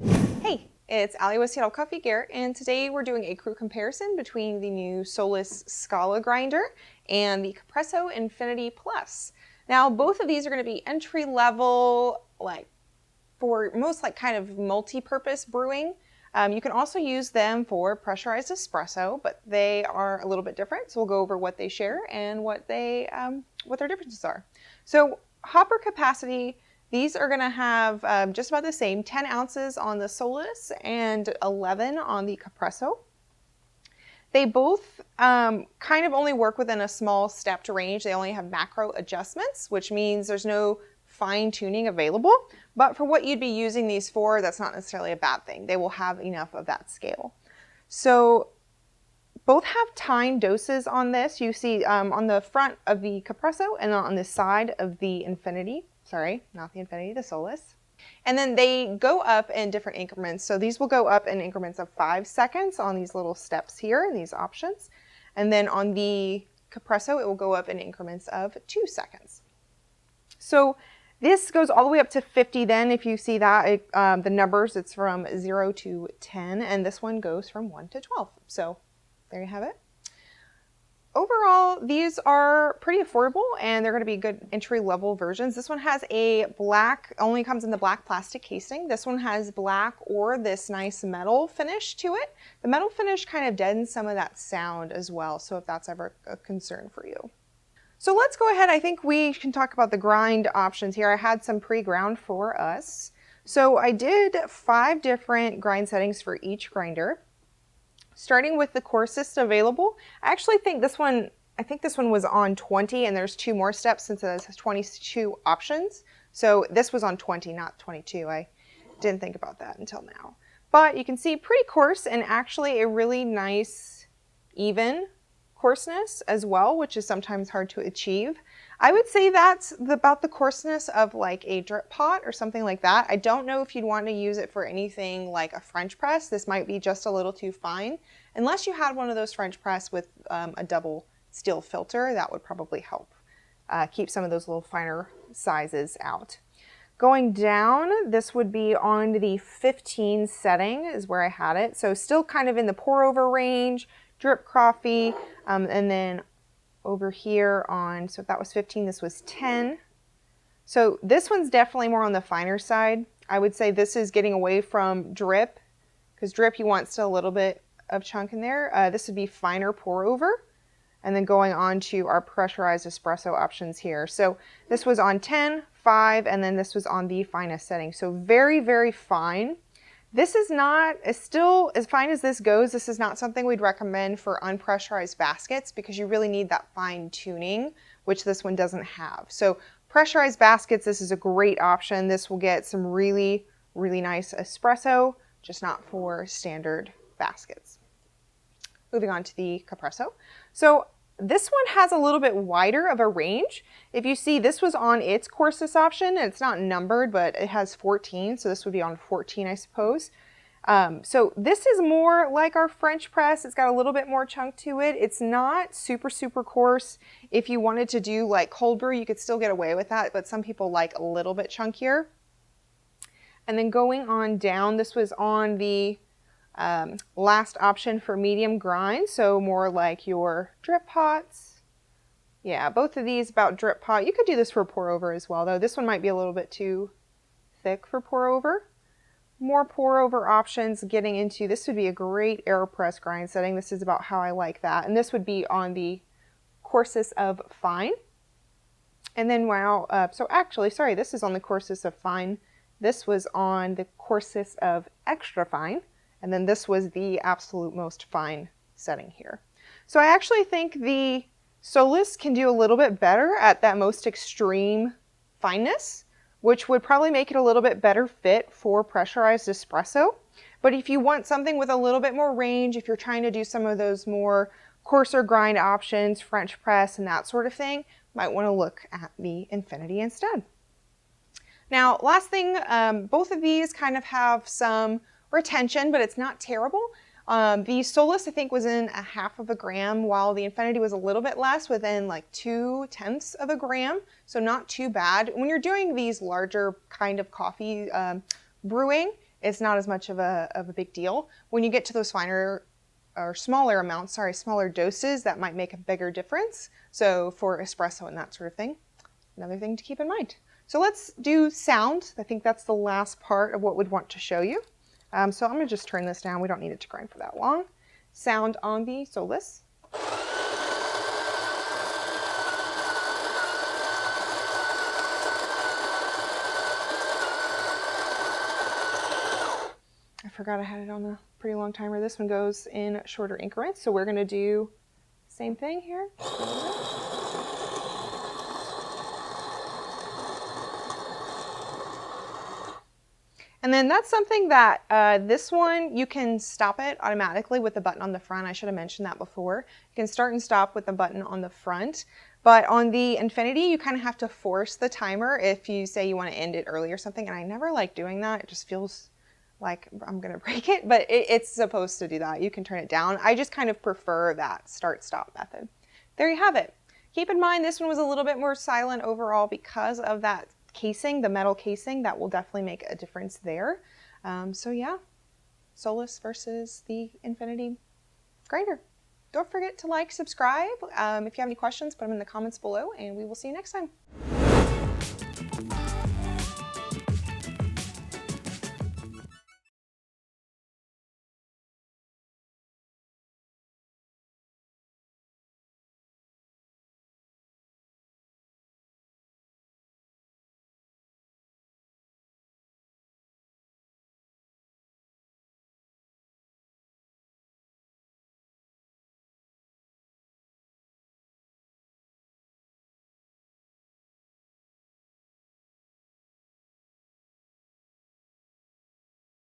Hey, it's Allie with Seattle Coffee Gear, and today we're doing a crew comparison between the new Solis Scala grinder and the Capresso Infinity Plus. Now, both of these are going to be entry level, for most kind of multi-purpose brewing. You can also use them for pressurized espresso, but they are a little bit different. So we'll go over what they share and what their differences are. So hopper capacity. These are going to have just about the same, 10 ounces on the Solis and 11 on the Capresso. They both kind of only work within a small stepped range. They only have macro adjustments, which means there's no fine tuning available. But for what you'd be using these for, that's not necessarily a bad thing. They will have enough of that scale. So both have timed doses on this. You see on the front of the Capresso and on the side of the Infinity. Sorry, not the Infinity, the Solis. And then they go up in different increments. So these will go up in increments of 5 seconds on these little steps here, these options. And then on the Capresso, it will go up in increments of 2 seconds. So this goes all the way up to 50 then. If you see that, the numbers, it's from 0 to 10. And this one goes from 1 to 12. So there you have it. Overall, these are pretty affordable and they're going to be good entry-level versions. This one has a black, only comes in the black plastic casing. This one has black or this nice metal finish to it. The metal finish kind of deadens some of that sound as well, so if that's ever a concern for you. So let's go ahead. I think we can talk about the grind options here. I had some pre-ground for us. So I did 5 different grind settings for each grinder. Starting with the coarsest available, I actually think this one, was on 20 and there's 2 more steps since it has 22 options. So this was on 20, not 22. I didn't think about that until now. But you can see pretty coarse and actually a really nice even coarseness as well, which is sometimes hard to achieve. I would say that's about the coarseness of like a drip pot or something like that. I don't know if you'd want to use it for anything like a French press. This might be just a little too fine. Unless you had one of those French press with a double steel filter, that would probably help keep some of those little finer sizes out. Going down, this would be on the 15 setting is where I had it. So still kind of in the pour over range, drip coffee, and then over here on, so if that was 15, this was 10. So this one's definitely more on the finer side. I would say this is getting away from drip, because drip you want still a little bit of chunk in there. This would be finer pour over, and then going on to our pressurized espresso options here. So this was on 10, 5, and then this was on the finest setting. So very, very fine. This is not, still as fine as this goes, this is not something we'd recommend for unpressurized baskets because you really need that fine tuning, which this one doesn't have. So pressurized baskets, this is a great option. This will get some really, really nice espresso, just not for standard baskets. Moving on to the Capresso. So this one has a little bit wider of a range. If you see, this was on its coarsest option, and it's not numbered, but it has 14, so this would be on 14, I suppose. So this is more like our French press. It's got a little bit more chunk to it. It's not super, super coarse. If you wanted to do like cold brew, you could still get away with that, but some people like a little bit chunkier. And then going on down, this was on the last option for medium grind, so more like your drip pots. Yeah, both of these about drip pot. You could do this for pour over as well, though. This one might be a little bit too thick for pour over. More pour over options getting into, this would be a great AeroPress grind setting. This is about how I like that. And this would be on the coarsest of fine. And then this is on the coarsest of fine. This was on the coarsest of extra fine. And then this was the absolute most fine setting here. So I actually think the Solis can do a little bit better at that most extreme fineness, which would probably make it a little bit better fit for pressurized espresso. But if you want something with a little bit more range, if you're trying to do some of those more coarser grind options, French press and that sort of thing, might want to look at the Infinity instead. Now, last thing, both of these kind of have some retention, but it's not terrible. The Solis, I think, was in 1/2 gram, while the Infinity was a little bit less, within like 2/10 of a gram. So not too bad. When you're doing these larger kind of coffee brewing, it's not as much of a big deal. When you get to those finer or smaller amounts, smaller doses, that might make a bigger difference. So for espresso and that sort of thing, another thing to keep in mind. So let's do sound. I think that's the last part of what we'd want to show you. So I'm gonna just turn this down. We don't need it to grind for that long. Sound on the Solis. I forgot I had it on a pretty long timer. This one goes in shorter increments, so we're gonna do the same thing here. And then that's something that this one, you can stop it automatically with the button on the front. I should have mentioned that before. You can start and stop with the button on the front. But on the Infinity, you kind of have to force the timer if you say you want to end it early or something. And I never like doing that. It just feels like I'm going to break it. But it's supposed to do that. You can turn it down. I just kind of prefer that start-stop method. There you have it. Keep in mind this one was a little bit more silent overall because of that casing, the metal casing. That will definitely make a difference there. So yeah, Solis versus the Infinity grinder. Don't forget to like, subscribe. If you have any questions, put them in the comments below, and we will see you next time.